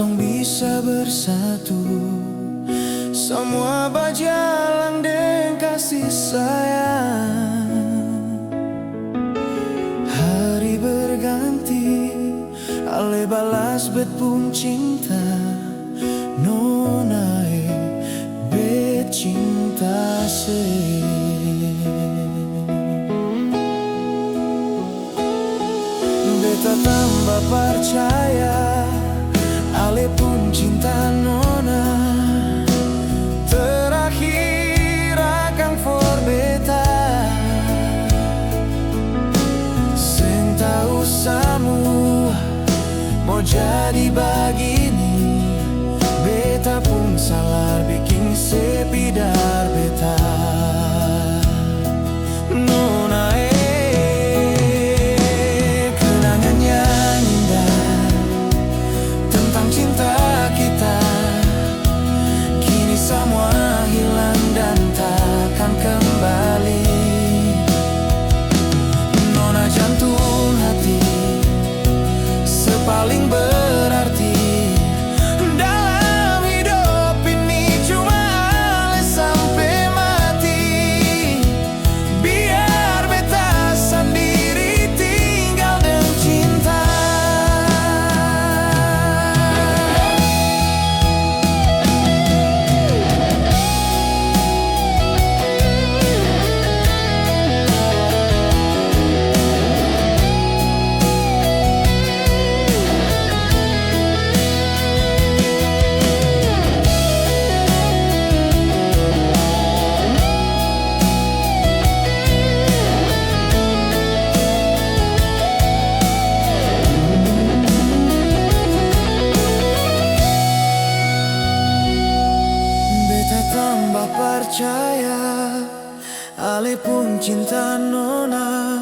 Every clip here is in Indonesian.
tong bisa bersatu, semua berjalan dengan kasih sayang. Hari berganti, ale balas bet pun cinta, nona bet cinta se. Beta tambah percaya, ale pun cinta nona terakhir akan for beta. Sen tahu samu mau jadi begini, beta pun salah bikin sepidar beta. Nona kenangan yang indah tentang cinta kita, kini semua hilang dan takkan kembali. Nona jantung hati sepaling berarti dalam hidup ini, cuma ale sampai mati. Biar beta sendiri tinggal dengan cinta. Tambah percaya, ale pun cinta nona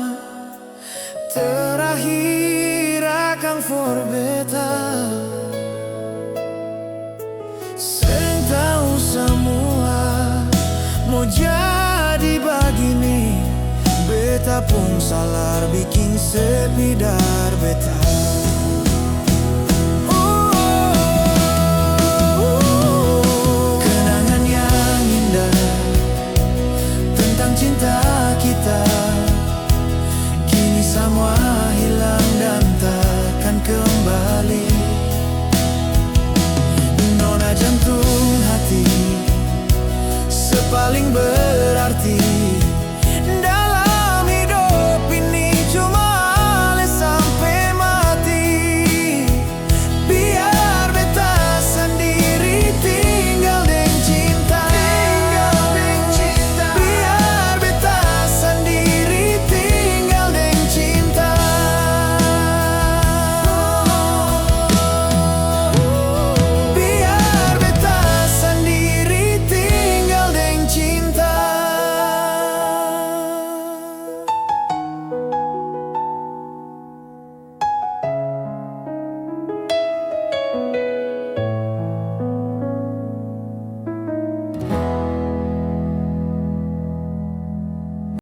terakhir akan for beta. Sen tahu semua mau jadi begini, beta pun salah bikin sepidar beta.